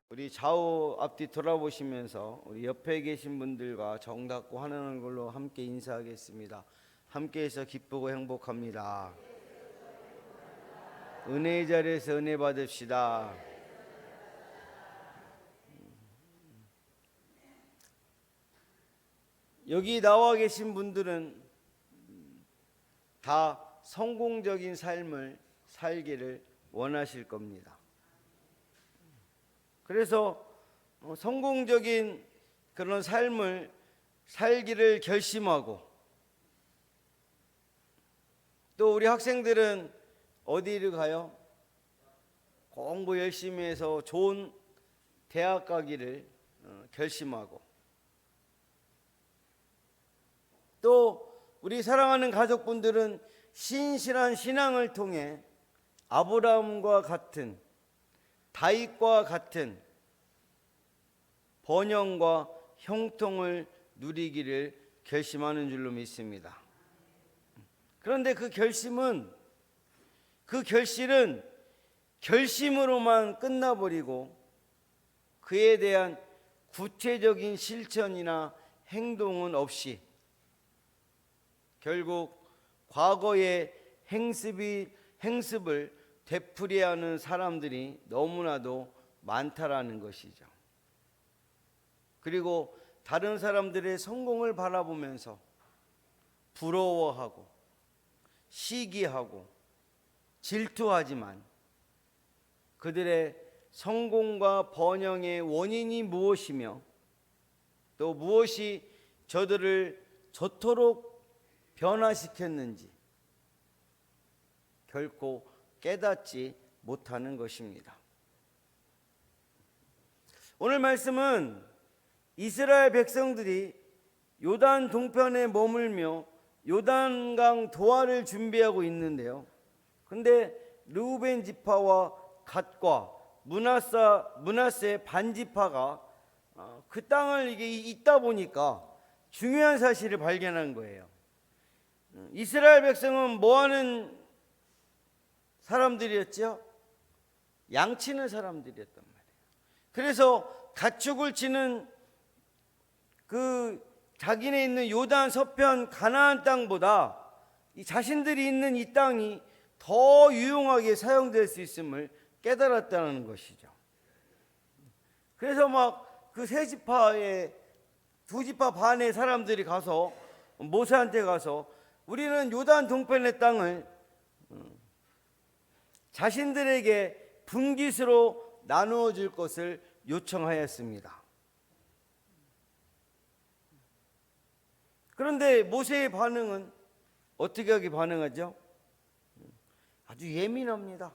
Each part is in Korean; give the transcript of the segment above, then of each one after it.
우리 좌우 앞뒤 돌아보시면서 우리 옆에 계신 분들과 정답고 하는 걸로 함께 인사하겠습니다. 함께해서 기쁘고 행복합니다. 은혜의 자리에서 은혜 받읍시다. 여기 나와 계신 분들은 다 성공적인 삶을 살기를 원하실 겁니다. 그래서 성공적인 그런 삶을 살기를 결심하고, 또 우리 학생들은 어디를 가요? 공부 열심히 해서 좋은 대학 가기를 결심하고, 또 우리 사랑하는 가족분들은 신실한 신앙을 통해 아브라함과 같은, 다윗과 같은 번영과 형통을 누리기를 결심하는 줄로 믿습니다. 그런데 그 결실은 결심으로만 끝나버리고 그에 대한 구체적인 실천이나 행동은 없이 결국 과거의 행습을 되풀이하는 사람들이 너무나도 많다라는 것이죠. 그리고 다른 사람들의 성공을 바라보면서 부러워하고 시기하고 질투하지만 그들의 성공과 번영의 원인이 무엇이며 또 무엇이 저들을 저토록 변화시켰는지 결코 깨닫지 못하는 것입니다. 오늘 말씀은 이스라엘 백성들이 요단 동편에 머물며 요단강 도하를 준비하고 있는데요. 근데 르우벤 지파와 갓과 므낫세 반지파가 그 땅을 이게 있다 보니까 중요한 사실을 발견한 거예요. 이스라엘 백성은 뭐 하는 사람들이었죠? 양치는 사람들이었단 말이에요. 그래서 가축을 치는 그 자기네 있는 요단 서편 가나안 땅보다 이 자신들이 있는 이 땅이 더 유용하게 사용될 수 있음을 깨달았다는 것이죠. 그래서 막 그 세 지파의 두 지파 반의 사람들이 가서 모세한테 가서 우리는 요단 동편의 땅을 자신들에게 분깃으로 나누어 줄 것을 요청하였습니다. 그런데 모세의 반응은 어떻게 반응하죠? 아주 예민합니다.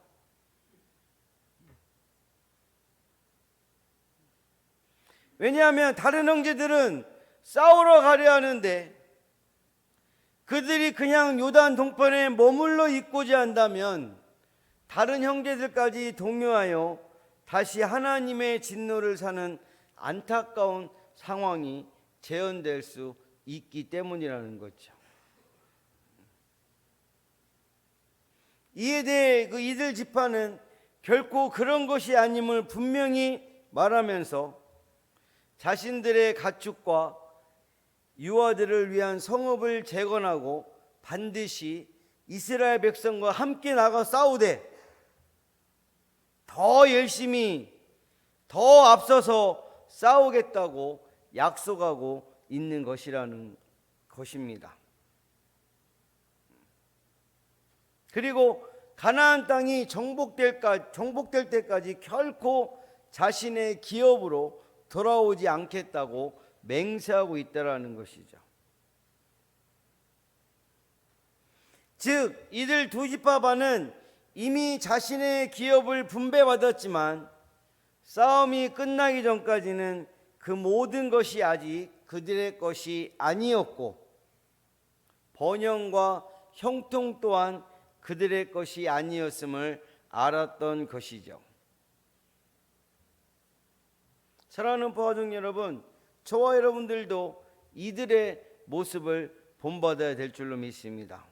왜냐하면 다른 형제들은 싸우러 가려 하는데 그들이 그냥 요단 동편에 머물러 있고자 한다면 다른 형제들까지 동요하여 다시 하나님의 진노를 사는 안타까운 상황이 재현될 수 있기 때문이라는 거죠. 이에 대해 이들 지파는 결코 그런 것이 아님을 분명히 말하면서 자신들의 가축과 유아들을 위한 성읍을 재건하고 반드시 이스라엘 백성과 함께 나가 싸우되 더 열심히 더 앞서서 싸우겠다고 약속하고 있는 것이라는 것입니다. 그리고 가나안 땅이 정복될 때까지 결코 자신의 기업으로 돌아오지 않겠다고 맹세하고 있다라는 것이죠. 즉 이들 두 지파 반은 이미 자신의 기업을 분배받았지만 싸움이 끝나기 전까지는 그 모든 것이 아직 그들의 것이 아니었고 번영과 형통 또한 그들의 것이 아니었음을 알았던 것이죠. 사랑하는 부하종 여러분, 저와 여러분들도 이들의 모습을 본받아야 될 줄로 믿습니다.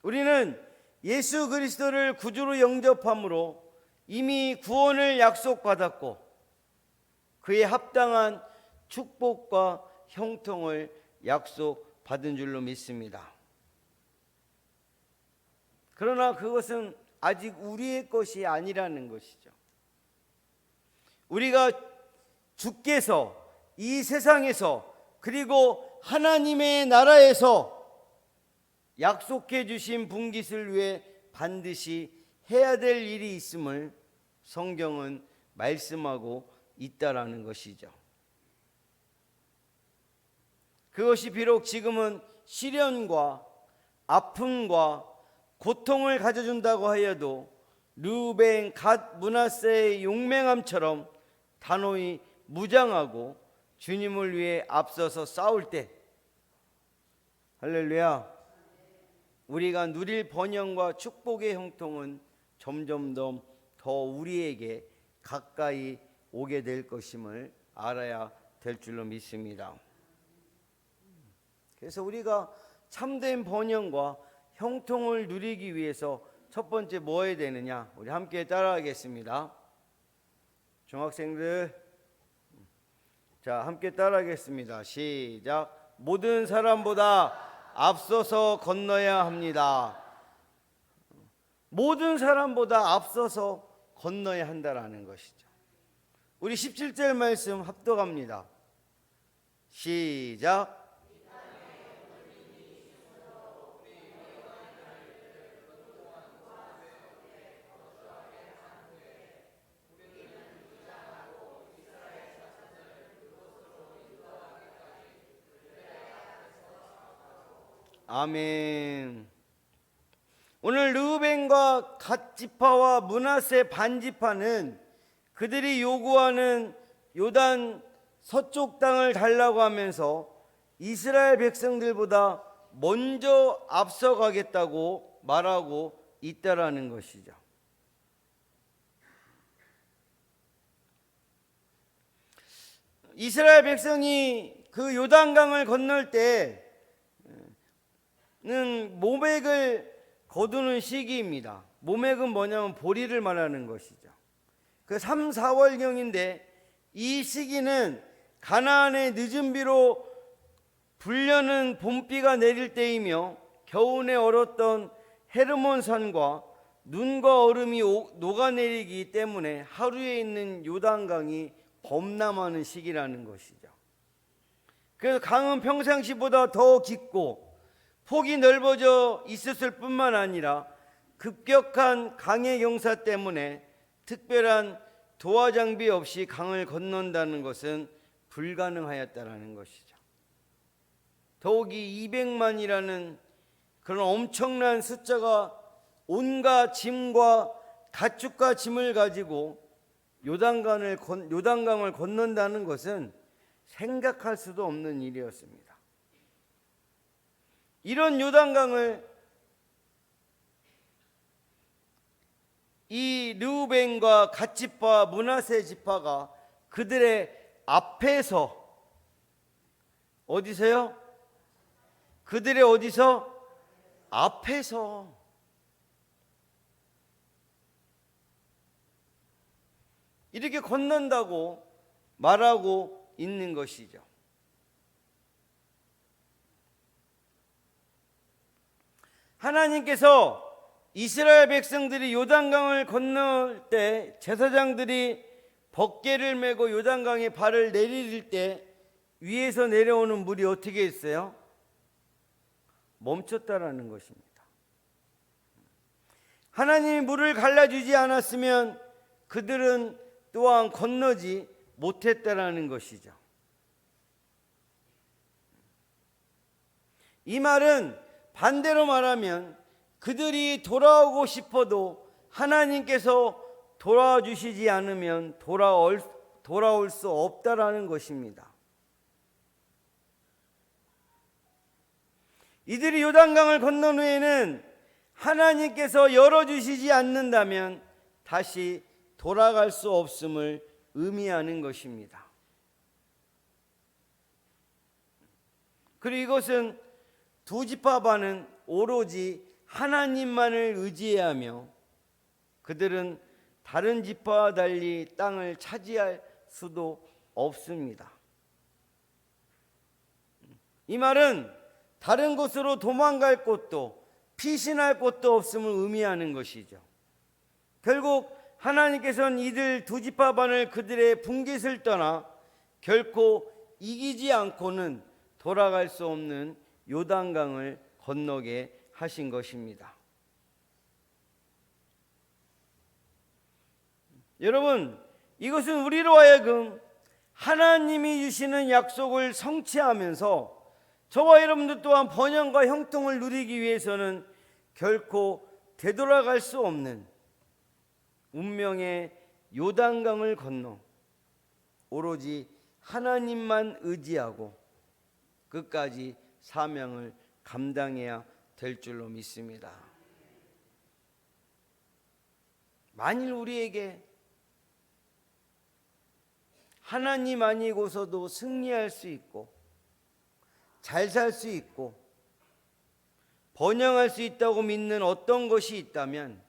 우리는 예수 그리스도를 구주로 영접함으로 이미 구원을 약속받았고 그에 합당한 축복과 형통을 약속받은 줄로 믿습니다. 그러나 그것은 아직 우리의 것이 아니라는 것이죠. 우리가 주께서 이 세상에서 그리고 하나님의 나라에서 약속해 주신 분깃을 위해 반드시 해야 될 일이 있음을 성경은 말씀하고 있다라는 것이죠. 그것이 비록 지금은 시련과 아픔과 고통을 가져준다고 하여도 르우벤, 갓, 므낫세의 용맹함처럼 단호히 무장하고 주님을 위해 앞서서 싸울 때, 할렐루야, 우리가 누릴 번영과 축복의 형통은 점점 더 우리에게 가까이 오게 될 것임을 알아야 될 줄로 믿습니다. 그래서 우리가 참된 번영과 형통을 누리기 위해서 첫 번째 뭐 해야 되느냐? 우리 함께 따라하겠습니다. 중학생들, 자, 함께 따라하겠습니다. 시작. 모든 사람보다 앞서서 건너야 합니다. 모든 사람보다 앞서서 건너야 한다라는 것이죠. 우리 17절 말씀 합독합니다. 시작. 아멘. 오늘 르우벤과 갓 지파와 므낫세 반 지파는 그들이 요구하는 요단 서쪽 땅을 달라고 하면서 이스라엘 백성들보다 먼저 앞서가겠다고 말하고 있다라는 것이죠. 이스라엘 백성이 그 요단강을 건널 때는 모맥을 거두는 시기입니다. 모맥은 뭐냐면 보리를 말하는 것이죠. 그 3, 4월경인데 이 시기는 가나안의 늦은 비로 불려는 봄비가 내릴 때이며 겨우내 얼었던 헤르몬 산과 눈과 얼음이 녹아내리기 때문에 하루에 있는 요단강이 범람하는 시기라는 것이죠. 그래서 강은 평상시보다 더 깊고 폭이 넓어져 있었을 뿐만 아니라 급격한 강의 경사 때문에 특별한 도하 장비 없이 강을 건넌다는 것은 불가능하였다라는 것이죠. 더욱이 200만이라는 그런 엄청난 숫자가 온갖 짐과 가축과 짐을 가지고 요단강을 건넌다는 것은 생각할 수도 없는 일이었습니다. 이런 요단강을 이 르우벤과 갓 지파, 므낫세 지파가 그들의 앞에서 어디서요? 그들의 어디서? 앞에서 이렇게 건넌다고 말하고 있는 것이죠. 하나님께서 이스라엘 백성들이 요단강을 건널 때 제사장들이 벗개를 메고 요단강에 발을 내디딜 때 위에서 내려오는 물이 어떻게 했어요? 멈췄다라는 것입니다. 하나님이 물을 갈라주지 않았으면 그들은 또한 건너지 못했다라는 것이죠. 이 말은 반대로 말하면 그들이 돌아오고 싶어도 하나님께서 돌아주시지 않으면 돌아올 수 없다라는 것입니다. 이들이 요단강을 건넌 후에는 하나님께서 열어주시지 않는다면 다시 돌아갈 수 없음을 의미하는 것입니다. 그리고 이것은 두 지파 반은 오로지 하나님만을 의지해야 하며 그들은 다른 지파와 달리 땅을 차지할 수도 없습니다. 이 말은 다른 곳으로 도망갈 곳도 피신할 곳도 없음을 의미하는 것이죠. 결국 하나님께서는 이들 두 지파 반을 그들의 분깃을 떠나 결코 이기지 않고는 돌아갈 수 없는 요단강을 건너게 하신 것입니다. 여러분, 이것은 우리로 하여금 하나님이 주시는 약속을 성취하면서 저와 여러분들 또한 번영과 형통을 누리기 위해서는 결코 되돌아갈 수 없는 운명의 요단강을 건너 오로지 하나님만 의지하고 끝까지 사명을 감당해야 될 줄로 믿습니다. 만일 우리에게 하나님 아니고서도 승리할 수 있고 잘 살 수 있고 번영할 수 있다고 믿는 어떤 것이 있다면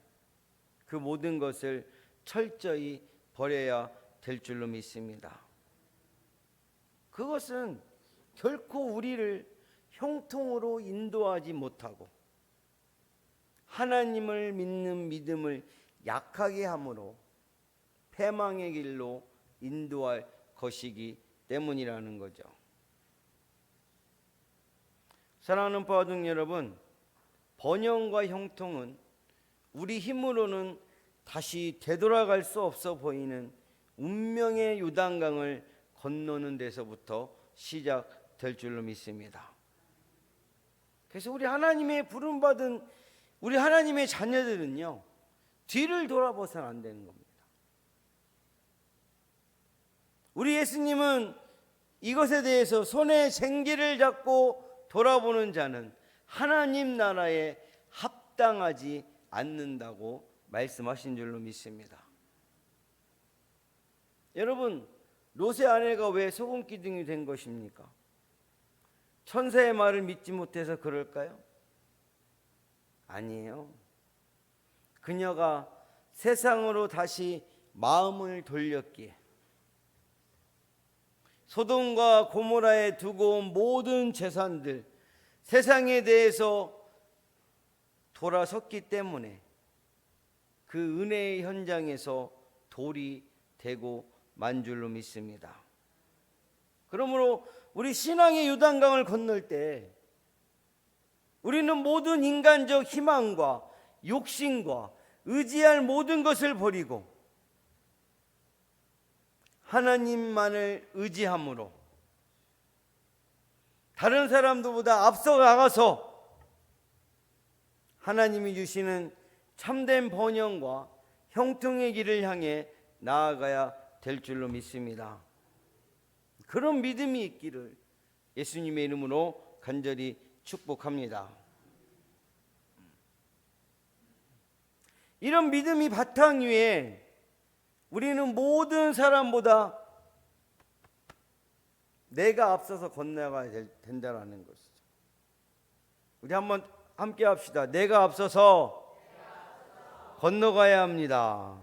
그 모든 것을 철저히 버려야 될 줄로 믿습니다. 그것은 결코 우리를 형통으로 인도하지 못하고 하나님을 믿는 믿음을 약하게 함으로 패망의 길로 인도할 것이기 때문이라는 거죠. 사랑하는 바등 여러분, 번영과 형통은 우리 힘으로는 다시 되돌아갈 수 없어 보이는 운명의 요단강을 건너는 데서부터 시작될 줄로 믿습니다. 그래서 우리 하나님의 부름받은 우리 하나님의 자녀들은요, 뒤를 돌아봐서는 안 되는 겁니다. 우리 예수님은 이것에 대해서 손에 쟁기를 잡고 돌아보는 자는 하나님 나라에 합당하지 않는다고 말씀하신 줄로 믿습니다. 여러분, 롯의 아내가 왜 소금 기둥이 된 것입니까? 천사의 말을 믿지 못해서 그럴까요? 아니에요. 그녀가 세상으로 다시 마음을 돌렸기에 소돔과 고모라에 두고 온 모든 재산들, 세상에 대해서 돌아섰기 때문에 그 은혜의 현장에서 돌이 되고 만 줄로 믿습니다. 그러므로 우리 신앙의 요단강을 건널 때 우리는 모든 인간적 희망과 욕심과 의지할 모든 것을 버리고 하나님만을 의지함으로 다른 사람들보다 앞서 나가서 하나님이 주시는 참된 번영과 형통의 길을 향해 나아가야 될 줄로 믿습니다. 그런 믿음이 있기를 예수님의 이름으로 간절히 축복합니다. 이런 믿음이 바탕 위에 우리는 모든 사람보다 내가 앞서서 건너가야 된다는 것이죠. 우리 한번 함께 합시다. 내가 앞서서 건너가야 합니다.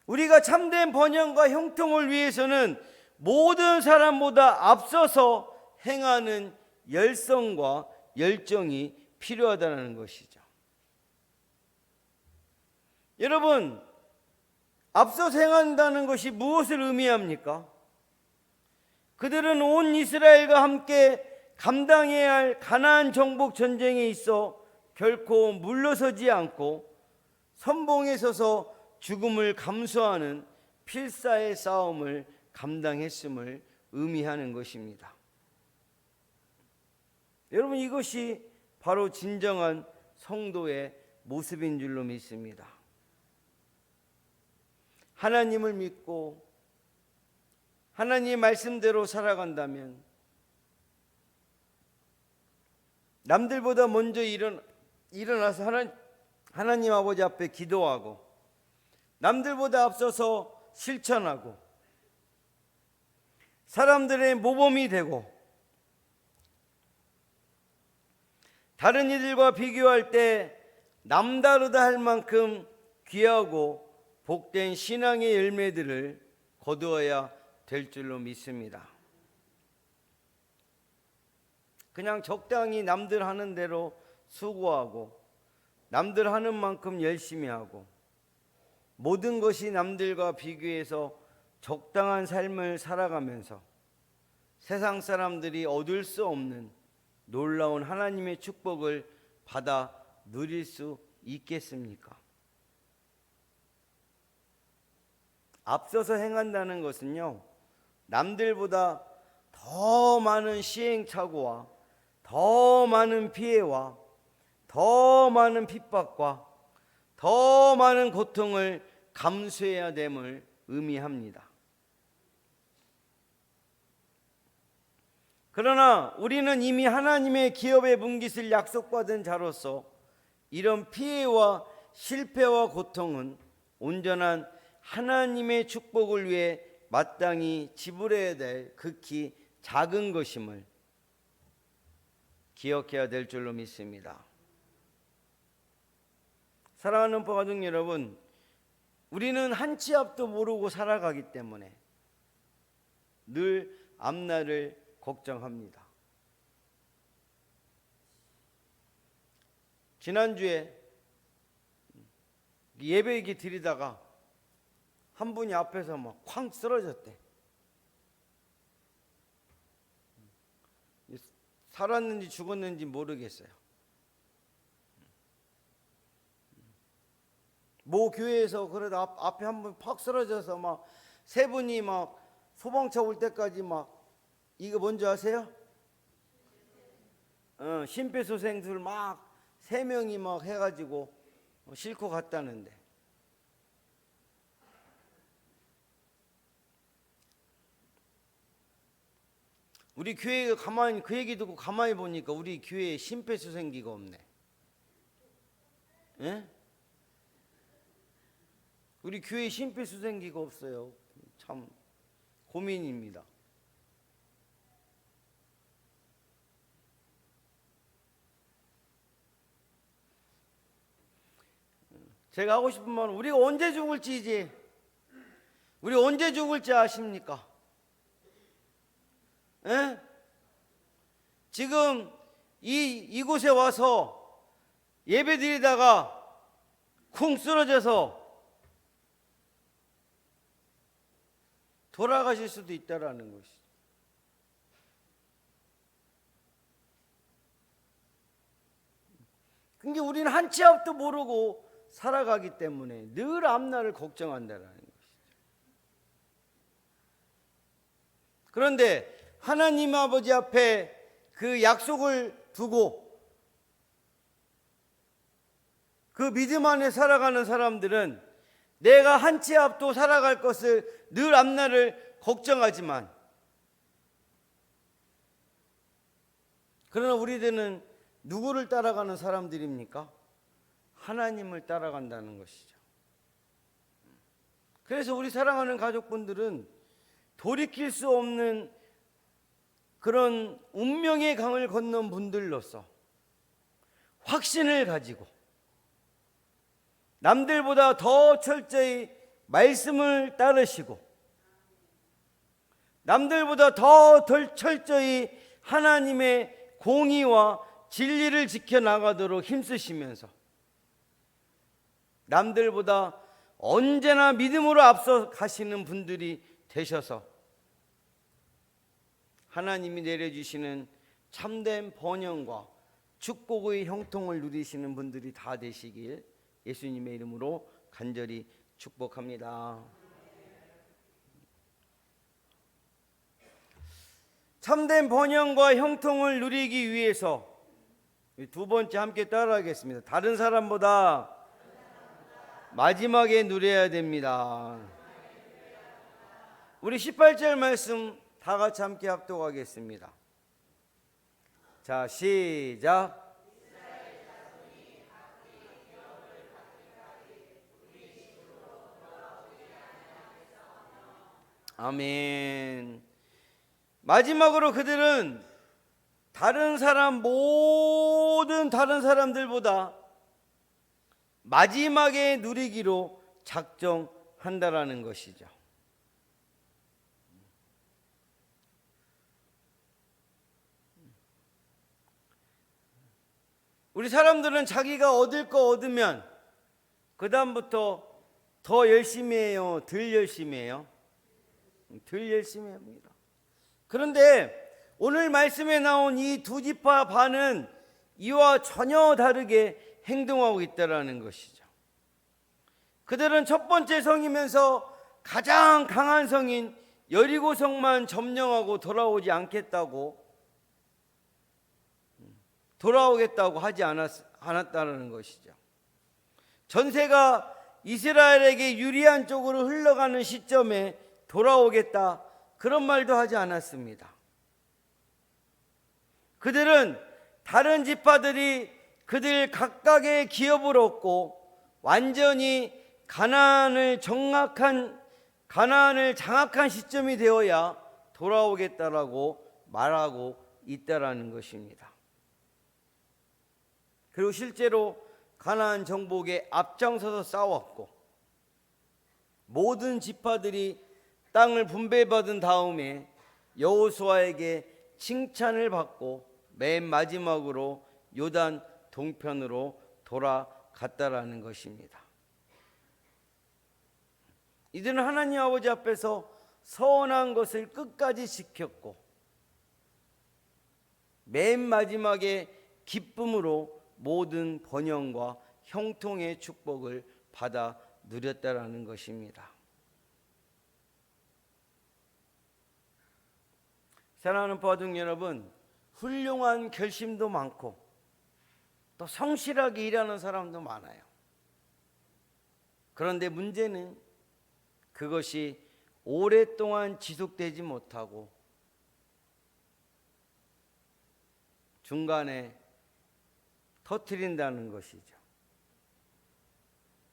우리가 참된 번영과 형통을 위해서는 모든 사람보다 앞서서 행하는 열성과 열정이 필요하다는 것이죠. 여러분, 앞서서 행한다는 것이 무엇을 의미합니까? 그들은 온 이스라엘과 함께 감당해야 할 가나안 정복 전쟁에 있어 결코 물러서지 않고 선봉에 서서 죽음을 감수하는 필사의 싸움을 감당했음을 의미하는 것입니다. 여러분, 이것이 바로 진정한 성도의 모습인 줄로 믿습니다. 하나님을 믿고 하나님의 말씀대로 살아간다면 남들보다 먼저 일어나서 하나님 아버지 앞에 기도하고 남들보다 앞서서 실천하고 사람들의 모범이 되고 다른 이들과 비교할 때 남다르다 할 만큼 귀하고 복된 신앙의 열매들을 거두어야 될 줄로 믿습니다. 그냥 적당히 남들 하는 대로 수고하고 남들 하는 만큼 열심히 하고 모든 것이 남들과 비교해서 적당한 삶을 살아가면서 세상 사람들이 얻을 수 없는 놀라운 하나님의 축복을 받아 누릴 수 있겠습니까? 앞서서 행한다는 것은요, 남들보다 더 많은 시행착오와 더 많은 피해와 더 많은 핍박과 더 많은 고통을 감수해야 됨을 의미합니다. 그러나 우리는 이미 하나님의 기업의 분깃을 약속받은 자로서 이런 피해와 실패와 고통은 온전한 하나님의 축복을 위해 마땅히 지불해야 될 극히 작은 것임을 기억해야 될 줄로 믿습니다. 사랑하는 가족 여러분, 우리는 한 치 앞도 모르고 살아가기 때문에 늘 앞날을 걱정합니다. 지난주에 예배 드리다가 한 분이 앞에서 막 쾅 쓰러졌대. 살았는지 죽었는지 모르겠어요. 모 교회에서 그러다 앞에 한 분 팍 쓰러져서 막 세 분이 막 소방차 올 때까지 막 이거 뭔지 아세요? 심폐소생술 막 세 명이 막 해가지고 싣고 갔다는데. 우리 교회가 가만히 그 얘기 듣고 가만히 보니까 우리 교회에 심폐소생기가 없네. 예? 우리 교회에 심폐소생기가 없어요. 참 고민입니다. 제가 하고 싶은 말은 우리가 언제 죽을지 이제 우리 언제 죽을지 아십니까? 에? 지금 이곳에 와서 예배 드리다가 쿵 쓰러져서 돌아가실 수도 있다라는 것이죠. 그러니까 우리는 한 치 앞도 모르고 살아가기 때문에 늘 앞날을 걱정한다라는 것이죠. 그런데 하나님 아버지 앞에 그 약속을 두고 그 믿음 안에 살아가는 사람들은 내가 한 치 앞도 살아갈 것을 늘 앞날을 걱정하지만, 그러나 우리들은 누구를 따라가는 사람들입니까? 하나님을 따라간다는 것이죠. 그래서 우리 사랑하는 가족분들은 돌이킬 수 없는 그런 운명의 강을 건넌 분들로서 확신을 가지고 남들보다 더 철저히 말씀을 따르시고 남들보다 더 철저히 하나님의 공의와 진리를 지켜나가도록 힘쓰시면서 남들보다 언제나 믿음으로 앞서 가시는 분들이 되셔서 하나님이 내려주시는 참된 번영과 축복의 형통을 누리시는 분들이 다 되시길 예수님의 이름으로 간절히 축복합니다. 참된 번영과 형통을 누리기 위해서 두 번째 함께 따라하겠습니다. 다른 사람보다 마지막에 누려야 됩니다. 우리 18절 말씀 다 같이 함께 합독하겠습니다. 자, 시작. 아멘. 마지막으로 그들은 다른 사람 모든 다른 사람들보다 마지막에 누리기로 작정한다라는 것이죠. 우리 사람들은 자기가 얻을 거 얻으면 그 다음부터 더 열심히 해요? 덜 열심히 해요? 덜 열심히 합니다. 그런데 오늘 말씀에 나온 이 두 지파 반은 이와 전혀 다르게 행동하고 있다는 것이죠. 그들은 첫 번째 성이면서 가장 강한 성인 여리고성만 점령하고 돌아오겠다고 하지 않았다는 것이죠. 전세가 이스라엘에게 유리한 쪽으로 흘러가는 시점에 돌아오겠다, 그런 말도 하지 않았습니다. 그들은 다른 지파들이 그들 각각의 기업을 얻고 완전히 가나안을 장악한 시점이 되어야 돌아오겠다라고 말하고 있다라는 것입니다. 그리고 실제로 가나안 정복에 앞장서서 싸웠고 모든 지파들이 땅을 분배받은 다음에 여호수아에게 칭찬을 받고 맨 마지막으로 요단 동편으로 돌아갔다라는 것입니다. 이들은 하나님 아버지 앞에서 서원한 것을 끝까지 지켰고 맨 마지막에 기쁨으로 모든 번영과 형통의 축복을 받아 누렸다라는 것입니다. 사랑하는 바둥 여러분, 훌륭한 결심도 많고 또 성실하게 일하는 사람도 많아요. 그런데 문제는 그것이 오랫동안 지속되지 못하고 중간에 터뜨린다는 것이죠.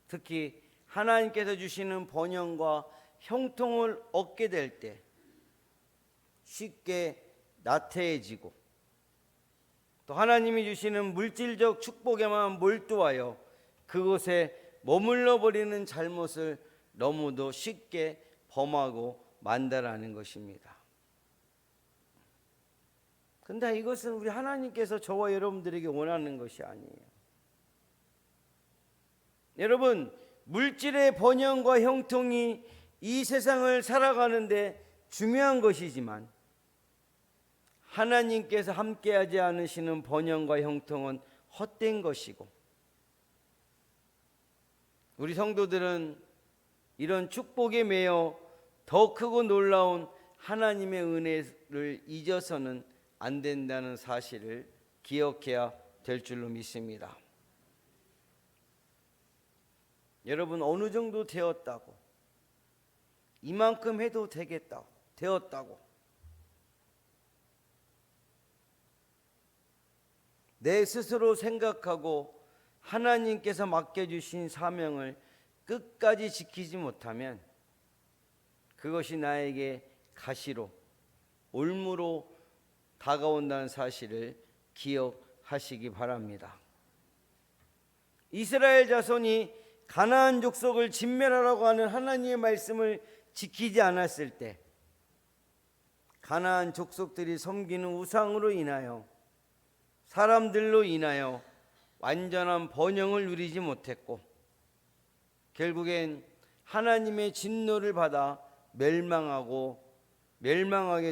특히 하나님께서 주시는 번영과 형통을 얻게 될 때 쉽게 나태해지고 또 하나님이 주시는 물질적 축복에만 몰두하여 그곳에 머물러 버리는 잘못을 너무도 쉽게 범하고 만다라는 것입니다. 근데 이것은 우리 하나님께서 저와 여러분들에게 원하는 것이 아니에요. 여러분, 물질의 번영과 형통이 이 세상을 살아가는데 중요한 것이지만 하나님께서 함께하지 않으시는 번영과 형통은 헛된 것이고 우리 성도들은 이런 축복에 매여 더 크고 놀라운 하나님의 은혜를 잊어서는 안 된다는 사실을 기억해야 될 줄로 믿습니다. 여러분, 어느 정도 되었다고, 이만큼 해도 되었다고 내 스스로 생각하고 하나님께서 맡겨주신 사명을 끝까지 지키지 못하면 그것이 나에게 가시로 올무로 다가온다는 사실을 기억하시기 바랍니다. 이스라엘 자손이 가나안 족속을 진멸하라고 하는 하나님의 말씀을 지키지 않았을 때 가나안 족속들이 섬기는 우상으로 인하여 사람들로 인하여 완전한 번영을 누리지 못했고 결국엔 하나님의 진노를 받아 멸망하게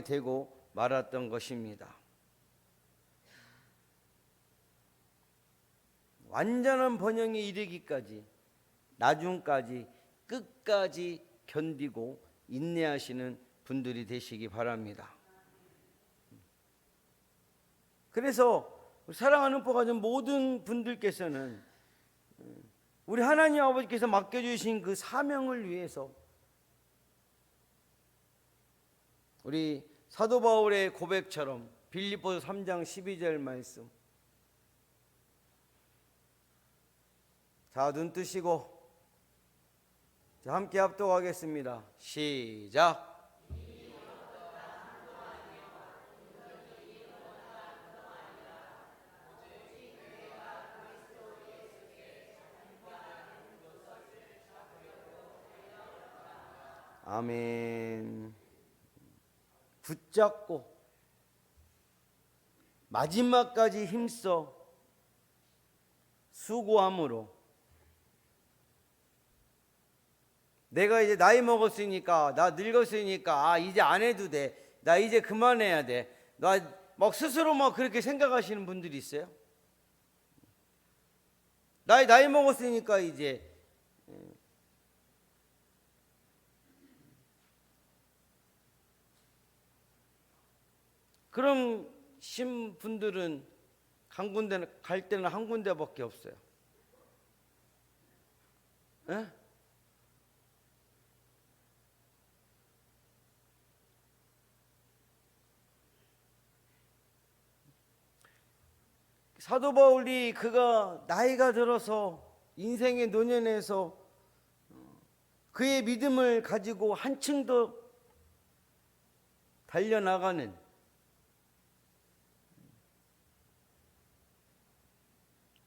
되고 말았던 것입니다. 완전한 번영에 이르기까지 나중까지 끝까지 견디고 인내하시는 분들이 되시기 바랍니다. 그래서 사랑하는 포가족 모든 분들께서는 우리 하나님 아버지께서 맡겨주신 그 사명을 위해서 우리 사도 바울의 고백처럼 빌립보서 3장 12절 말씀, 자, 눈 뜨시고 함께 합독하겠습니다. 시작. 아멘. 붙잡고 마지막까지 힘써 수고함으로 내가 이제 나이 먹었으니까, 나 늙었으니까, 이제 안 해도 돼, 나 이제 그만해야 돼, 나 막 스스로 막 그렇게 생각하시는 분들이 있어요. 나이 먹었으니까 이제 그럼 신분들은 한 군데 갈 때는 한 군데밖에 없어요. 에? 사도 바울이 그가 나이가 들어서 인생의 노년에서 그의 믿음을 가지고 한층 더 달려나가는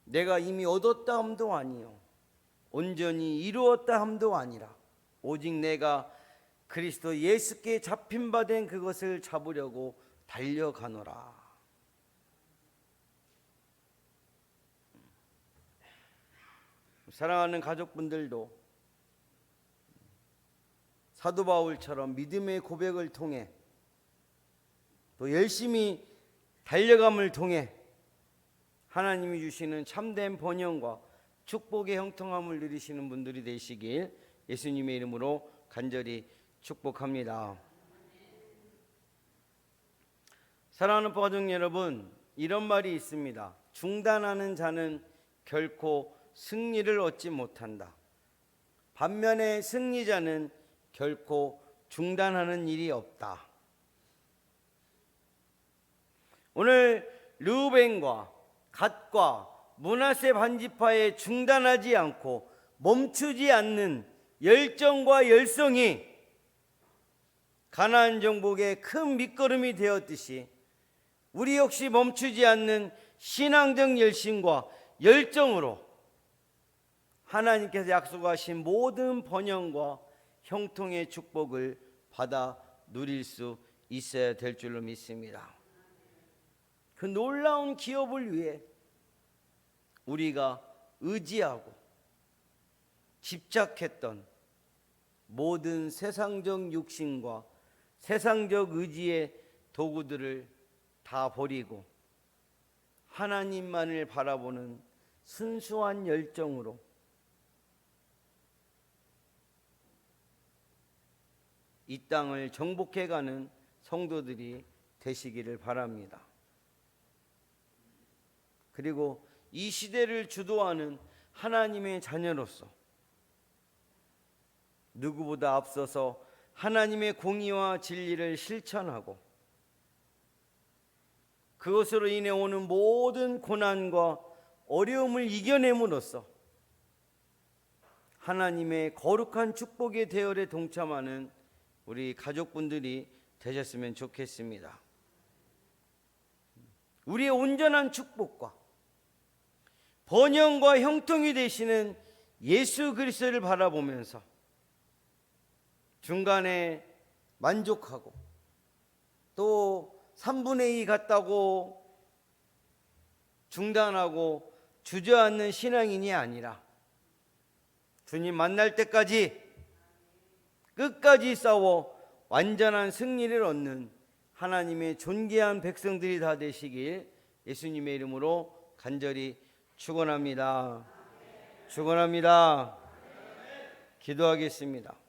내가 이미 얻었다 함도 아니요 온전히 이루었다 함도 아니라 오직 내가 그리스도 예수께 잡힌 바 된 그것을 잡으려고 달려가노라. 사랑하는 가족분들도 사도 바울처럼 믿음의 고백을 통해 또 열심히 달려감을 통해 하나님이 주시는 참된 번영과 축복의 형통함을 누리시는 분들이 되시길 예수님의 이름으로 간절히 축복합니다. 사랑하는 가족 여러분, 이런 말이 있습니다. 중단하는 자는 결코 승리를 얻지 못한다. 반면에 승리자는 결코 중단하는 일이 없다. 오늘 르우벤과 갓과 므낫세 반지파에 중단하지 않고 멈추지 않는 열정과 열성이 가나안 정복의 큰 밑거름이 되었듯이 우리 역시 멈추지 않는 신앙적 열심과 열정으로 하나님께서 약속하신 모든 번영과 형통의 축복을 받아 누릴 수 있어야 될 줄로 믿습니다. 그 놀라운 기업을 위해 우리가 의지하고 집착했던 모든 세상적 육신과 세상적 의지의 도구들을 다 버리고 하나님만을 바라보는 순수한 열정으로 이 땅을 정복해가는 성도들이 되시기를 바랍니다. 그리고 이 시대를 주도하는 하나님의 자녀로서 누구보다 앞서서 하나님의 공의와 진리를 실천하고 그것으로 인해 오는 모든 고난과 어려움을 이겨냄으로써 하나님의 거룩한 축복의 대열에 동참하는 우리 가족분들이 되셨으면 좋겠습니다. 우리의 온전한 축복과 번영과 형통이 되시는 예수 그리스도를 바라보면서 중간에 만족하고 또 3분의 2 같다고 중단하고 주저앉는 신앙인이 아니라 주님 만날 때까지 끝까지 싸워 완전한 승리를 얻는 하나님의 존귀한 백성들이 다 되시길 예수님의 이름으로 간절히 축원합니다. 축원합니다. 기도하겠습니다.